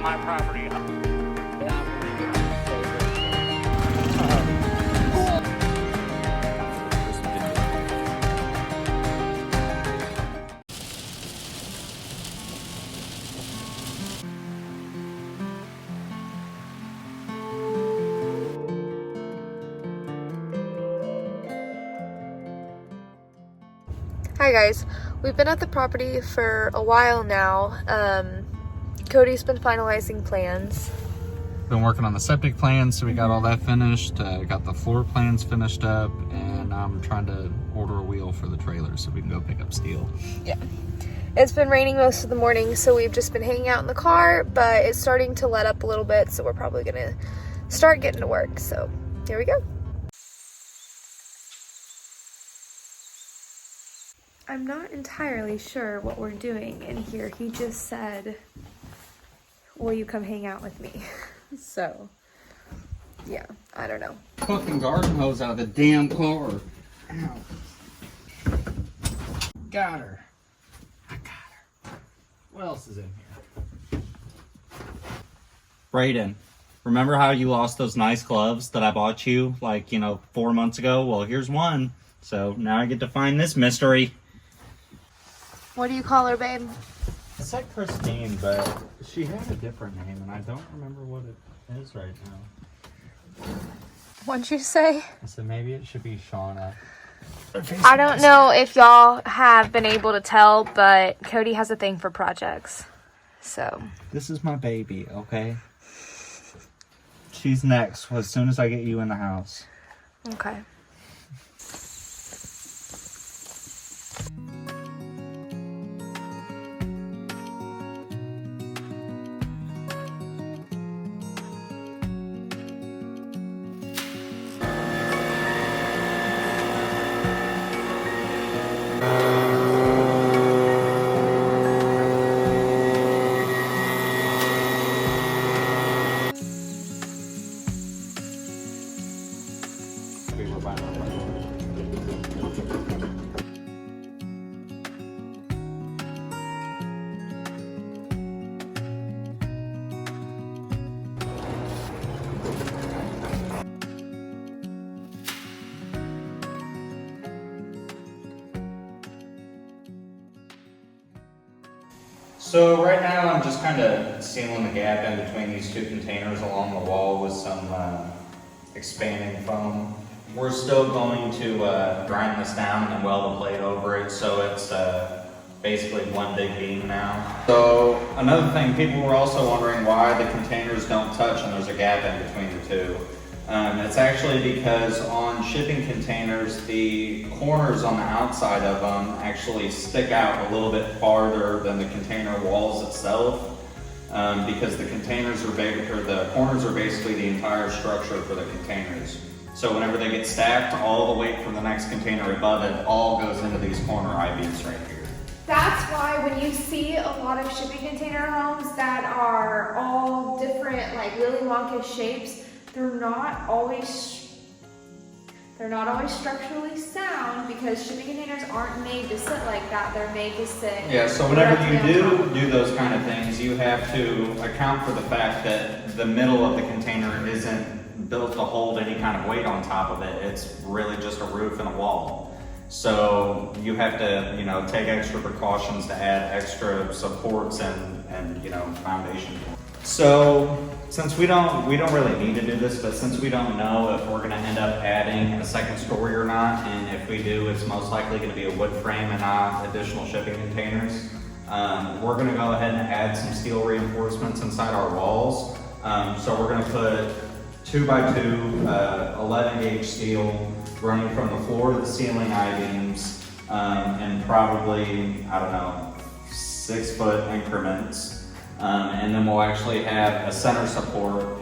my property. Hi guys, we've been at the property for a while now. Cody's been finalizing plans. Been working on the septic plans, so we got all that finished. Got the floor plans finished up, and I'm trying to order a wheel for the trailer so we can go pick up steel. Yeah. It's been raining most of the morning, so we've just been hanging out in the car, but it's starting to let up a little bit, so we're probably gonna start getting to work. So here we go. I'm not entirely sure what we're doing in here. He just said, will you come hang out with me? So, yeah, I don't know. Fucking garden hose out of the damn car. Ow. Got her. I got her. What else is in here? Brayden, remember how you lost those nice gloves that I bought you, 4 months ago? Well, here's one. So now I get to find this mystery. What do you call her, babe? I said Christine, but she had a different name, and I don't remember what it is right now. What'd you say? I said maybe it should be Shauna. I don't know if y'all have been able to tell, but Cody has a thing for projects. So. This is my baby, okay? She's next as soon as I get you in the house. Okay. So right now I'm just kind of sealing the gap in between these two containers along the wall with some expanding foam. We're still going to grind this down and then weld a plate over it, so it's basically one big beam now. So another thing, people were also wondering why the containers don't touch and there's a gap in between the two. It's actually because on shipping containers, the corners on the outside of them actually stick out a little bit farther than the container walls itself, because the containers are the corners are basically the entire structure for the containers. So whenever they get stacked, all the weight from the next container above it all goes into these corner I-beams right here. That's why when you see a lot of shipping container homes that are all different, like Willy Wonka shapes, they're not always structurally sound, because shipping containers aren't made to sit like that. They're made to sit. Yeah, so whenever you do those kind of things, you have to account for the fact that the middle of the container isn't built to hold any kind of weight on top of it. It's really just a roof and a wall. So you have to, take extra precautions to add extra supports and foundation. So since we don't really need to do this, but since we don't know if we're going to end up adding a second story or not, and if we do, it's most likely going to be a wood frame and not additional shipping containers, we're going to go ahead and add some steel reinforcements inside our walls. So we're going to put 2x2 11 gauge steel running from the floor to the ceiling I-beams, and probably, 6 foot increments. And then we'll actually have a center support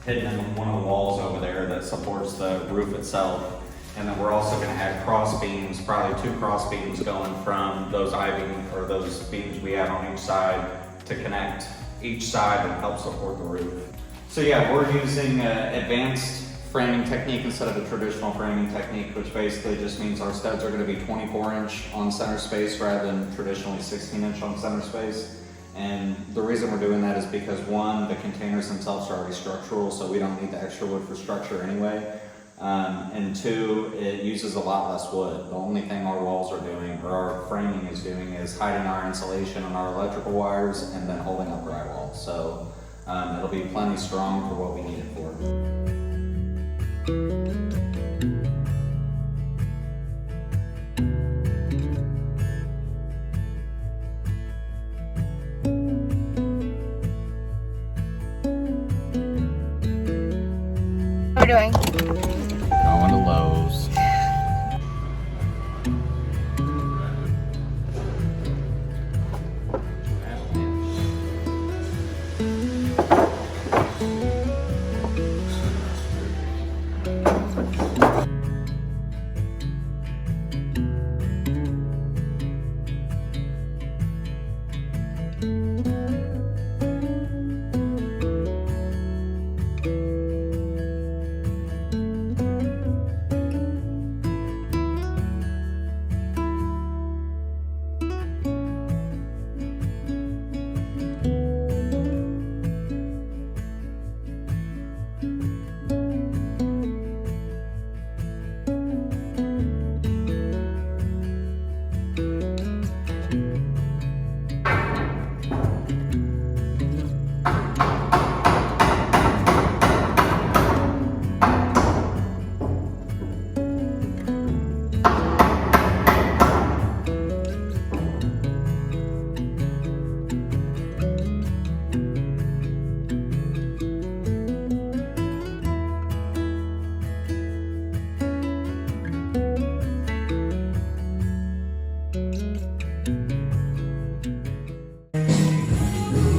hidden in one of the walls over there that supports the roof itself. And then we're also going to add cross beams, probably 2 cross beams going from those I-beams or those beams we have on each side to connect each side and help support the roof. So yeah, we're using advanced framing technique instead of the traditional framing technique, which basically just means our studs are going to be 24-inch on center space rather than traditionally 16-inch on center space. And the reason we're doing that is because one, the containers themselves are already structural, so we don't need the extra wood for structure anyway. And two, it uses a lot less wood. The only thing our walls are doing, or our framing is doing, is hiding our insulation on our electrical wires and then holding up drywall. So it'll be plenty strong for what we need it for. What are we doing? Going to Lowe's.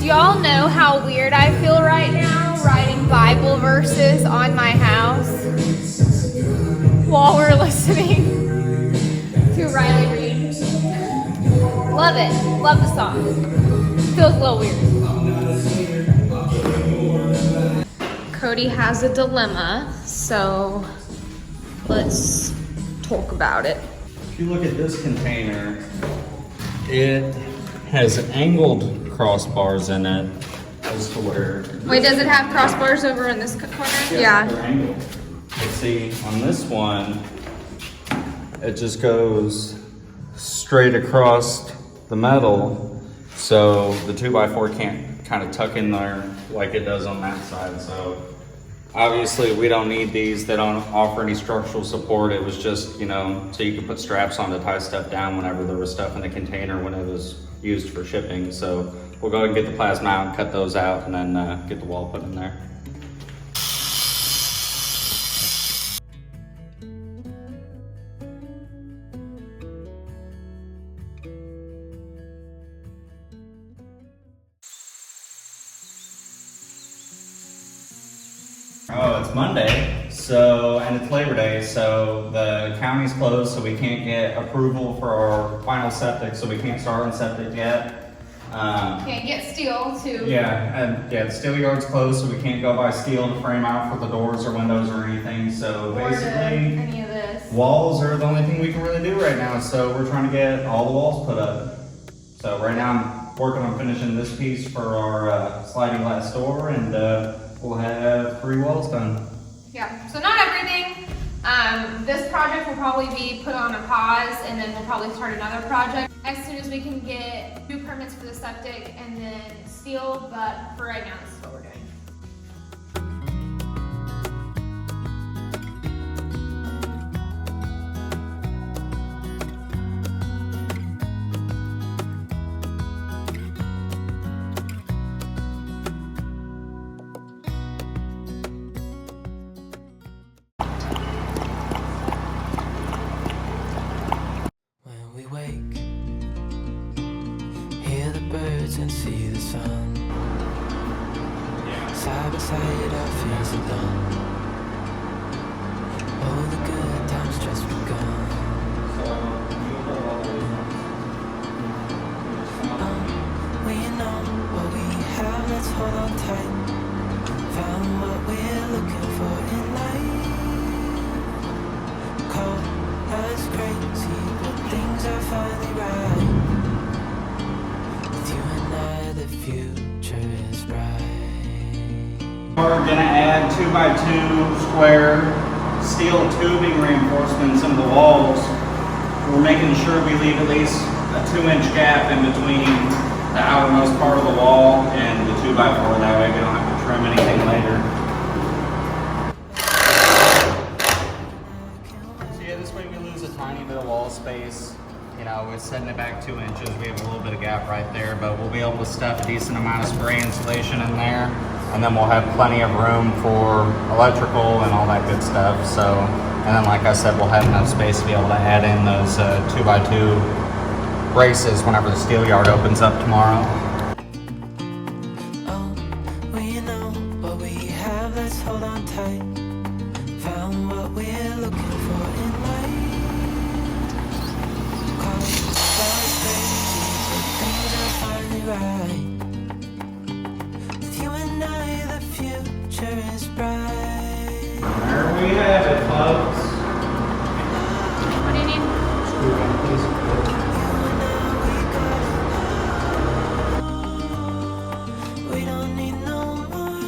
Y'all know how weird I feel right now writing Bible verses on my house while we're listening to Riley read. Love it. Love the song. Feels a little weird. Cody has a dilemma, so let's talk about it. If you look at this container, it has angled crossbars in it as to where... Wait, does it have crossbars over in this corner? Yeah. They're angled. But see, on this one, it just goes straight across the metal, so the 2x4 can't kind of tuck in there like it does on that side. So obviously we don't need these. They don't offer any structural support. It was just, you know, so you could put straps on to tie stuff down whenever there was stuff in the container when it was used for shipping. So we'll go ahead and get the plasma out, cut those out, and then get the wall put in there. Oh, it's Monday, so, and it's Labor Day, so the county's closed, so we can't get approval for our final septic, so we can't start on septic yet. Can't get steel too. The steel yard's closed, so we can't go buy steel to frame out for the doors or windows or anything. So Or basically, any of this. walls are the only thing we can really do right now. So we're trying to get all the walls put up. So right now I'm working on finishing this piece for our sliding glass door, and we'll have 3 walls done. Yeah, so not everything. This project will probably be put on a pause, and then we'll probably start another project as soon as we can get 2 permits for the septic and then steel, but for right now, this is what we're doing. And see the sun. Side by side our fears are done. All the good times just begun. We know what we have, let's hold on tight. Found what we're looking for in life. Call us crazy, but things are finally right. The We're gonna add 2x2 square steel tubing reinforcements in the walls. We're making sure we leave at least a 2-inch gap in between the outermost part of the wall and the 2x4. That way we don't have to trim anything later. So yeah, this way we lose a tiny bit of wall space. You know, we're setting it back 2 inches. We have a little bit of gap right there, but we'll be able to stuff a decent amount of spray insulation in there. And then we'll have plenty of room for electrical and all that good stuff. So, and then like I said, we'll have enough space to be able to add in those 2x2 braces whenever the steel yard opens up tomorrow. Oh, we know what we have, let's hold on tight. Found what we're looking for in life. Cause crazy, but things are finally right. With you and I, the future is bright. There we have it, folks. What do you need? We don't need no more.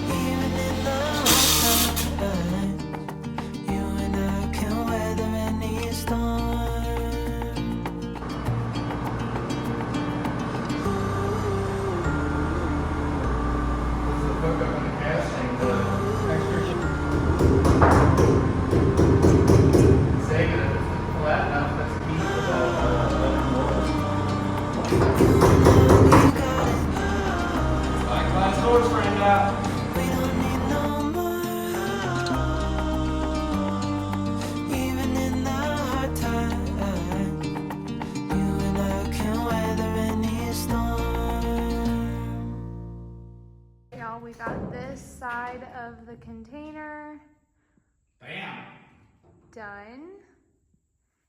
Even in the hard times, you and I can weather any storm. We don't need no more. Even in the hard times, you and I can weather any storm. Y'all, we got this side of the container Bam! done.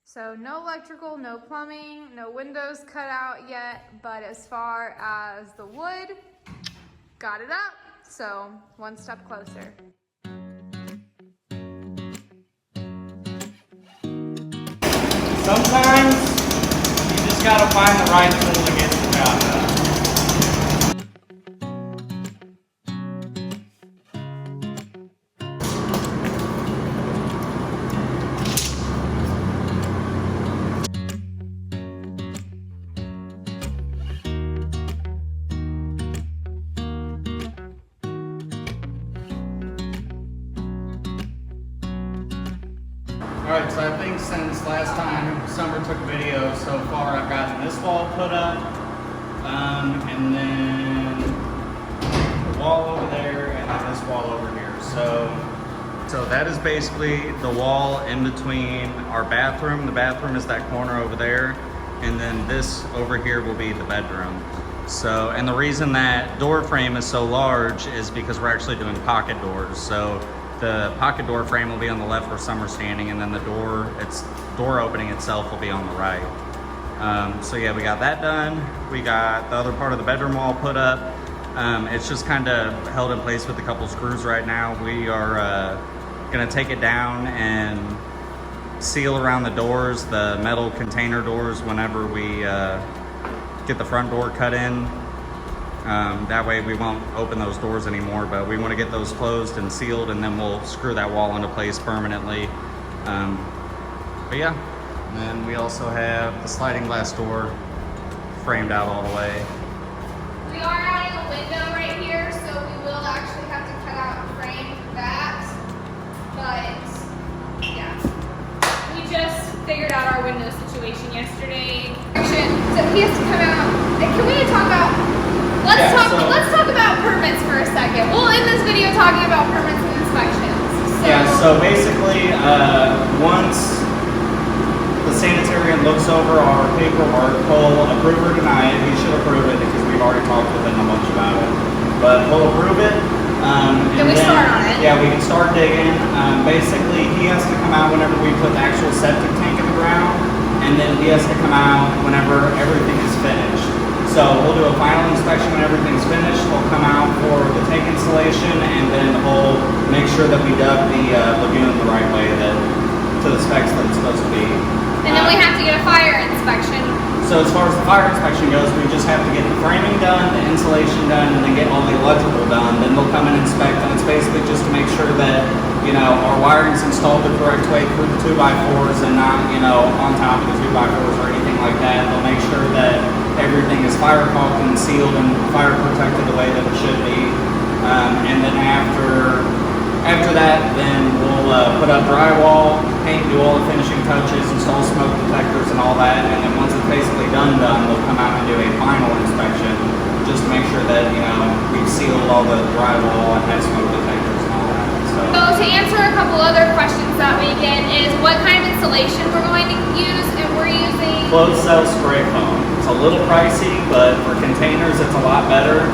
So no electrical, no plumbing, no windows cut out yet, but as far as the wood, got it up. So one step closer. Sometimes you just gotta find the right tool to get the job done. Alright, so I think since last time Summer took video, so far I've gotten this wall put up, and then the wall over there, and then this wall over here. So that is basically the wall in between our bathroom. The bathroom is that corner over there, and then this over here will be the bedroom. So, and the reason that door frame is so large is because we're actually doing pocket doors. So the pocket door frame will be on the left where Summer's standing, and then the door opening itself will be on the right. So yeah, we got that done. We got the other part of the bedroom wall put up. It's just kind of held in place with a couple screws right now. We are gonna take it down and seal around the doors, the metal container doors, whenever we get the front door cut in. That way we won't open those doors anymore, but we want to get those closed and sealed, and then we'll screw that wall into place permanently. But yeah, and then we also have the sliding glass door framed out all the way. We are adding a window right here, so we will actually have to cut out and frame that. But yeah, we just figured out our window situation yesterday. So he has to come out. Can we talk about? Let's talk about permits for a second. We'll end this video talking about permits and inspections. So basically, once the sanitarian looks over our paperwork, he'll approve or deny it. He should approve it because we've already talked with him a bunch about it. But he'll approve it. Can we start on it? Yeah, we can start digging. Basically, he has to come out whenever we put the actual septic tank in the ground, and then he has to come out whenever everything is finished. So we'll do a final inspection when everything's finished. We'll come out for the tank installation, and then we'll make sure that we dug the lagoon the right way, that to the specs that it's supposed to be. And then we have to get a fire inspection. So as far as the fire inspection goes, we just have to get the framing done, the insulation done, and then get all the electrical done. Then they'll come and inspect, and it's basically just to make sure that, you know, our wiring's installed the correct way through the 2x4s and not, you know, on top of the 2x4s or anything like that. They'll make sure that everything is fire caulked and sealed and fire protected the way that it should be. And then after that, then we'll put up drywall, paint, do all the finishing touches, install smoke detectors and all that. And then once it's basically done, they'll come out and do a final inspection just to make sure that, you know, we've sealed all the drywall and have smoke detectors and all that. So to answer a couple other questions that we get is what kind of insulation we're going to use, and we're using Closed cell spray foam. It's a little pricey, but for containers, it's a lot better.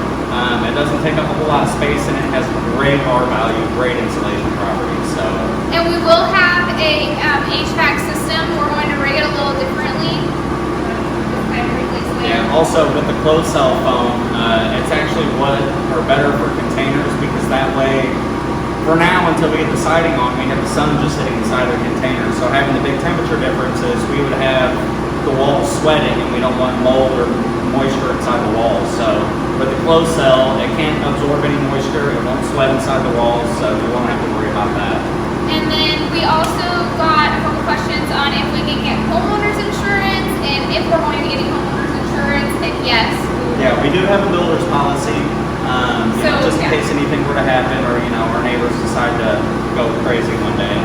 It doesn't take up a whole lot of space, and it has great R value, great insulation properties. So. And we will have a HVAC system. We're going to rig it a little differently. Yeah. Also, with the closed cell foam, it's actually better for containers because that way, for now, until we get the siding on, we have the sun just hitting inside the container. So having the big temperature differences, we would have the walls sweating, and we don't want mold or moisture inside the walls. So with the closed cell, it can't absorb any moisture, it won't sweat inside the walls, so we won't have to worry about that. And then we also got a couple questions on if we can get homeowners insurance and if we're going to be getting homeowners insurance, and yes. Yeah, we do have a builder's policy, just in case anything were to happen or, you know, our neighbors decide to go crazy one day.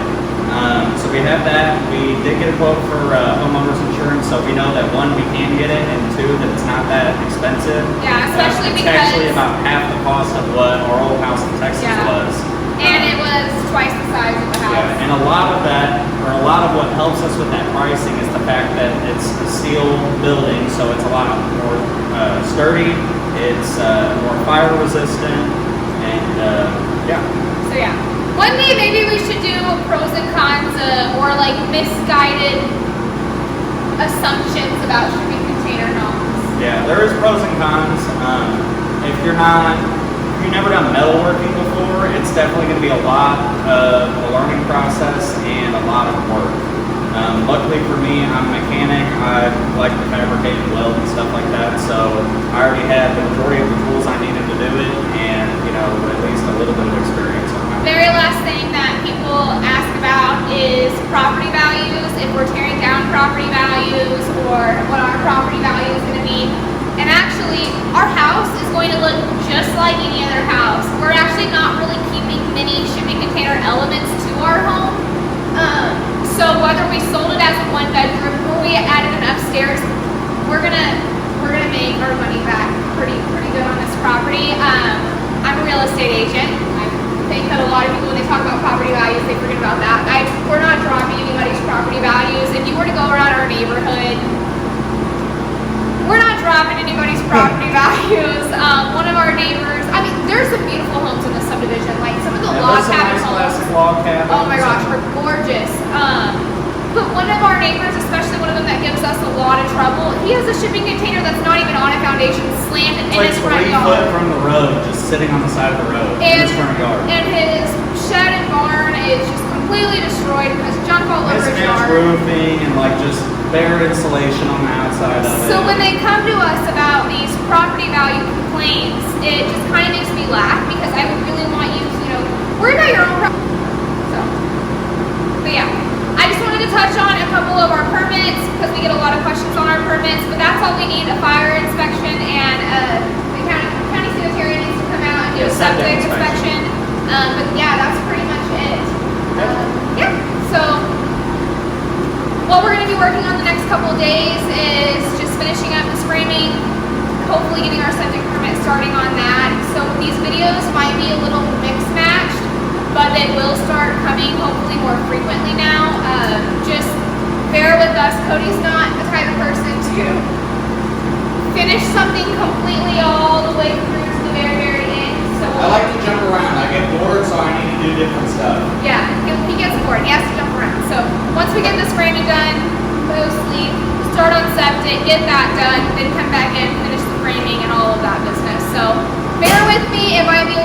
So we have that. We did get a quote for homeowners insurance, so we know that one, we can get it, and two, that it's not that expensive. Yeah, especially it's because actually about half the cost of what our old house in Texas was. And it was twice the size of the house. Yeah, and a lot of that, or a lot of what helps us with that pricing is the fact that it's a steel building, so it's a lot more sturdy, it's more fire resistant, and yeah. So yeah. One day maybe we should do pros and cons or like misguided assumptions about shipping container homes. Yeah, there is pros and cons. If you've never done metalworking before, it's definitely going to be a lot of a learning process and a lot of work. Luckily for me, I'm a mechanic. I like to fabricate and weld and stuff like that, so I already had the majority of the tools I needed to do it, and, you know, at least a little bit of experience on that. Very last thing that people ask about is property values, if we're tearing down property values or what our property value is going to be. And actually, our house is going to look just like any other house. We're actually not really keeping many shipping container elements to our home. So whether we sold it as a one bedroom or we added an upstairs, we're gonna make our money back pretty good on this property. I'm a real estate agent. I think that a lot of people, when they talk about property values, they forget about that. We're not dropping anybody's property values. If you were to go around our neighborhood, we're not dropping anybody's property values. One of our neighbors, I mean, there's some beautiful homes in the subdivision. Like some of the log cabin homes. Classic log cabins. Oh my gosh, are gorgeous. But one of our neighbors, especially one of them that gives us a lot of trouble, he has a shipping container that's not even on a foundation, slanted in his front It's yard. 3 foot from the road, just sitting on the side of the road in his front yard. And his shed and barn is just completely destroyed. There's junk all over his yard. roofing and like just bare insulation on the outside of it. So when they come to us about these property value complaints, it just kind of makes me laugh because I would really want you to, you know, worry about your own property. So, but yeah, I just wanted to touch on a couple of our permits because we get a lot of questions on our permits. But that's all we need: a fire inspection, and the county sanitarian needs to come out and do a septic inspection. But yeah, that's pretty much it. Yeah. So what we're going to be working on the next couple of days is just finishing up this framing, hopefully getting our septic permit starting on that. So these videos might be a little mix-matched, but they will start coming hopefully more frequently now. Just bear with us. Cody's not the type of person to finish something completely all the way through to the very, very end. So I like to jump around. I get bored, so I need to do different stuff. yeah, he gets bored. He has to jump around. So once we get this framing done, go sleep, start on septic, get that done, then come back in, finish the framing and all of that business. So bear with me. It might be a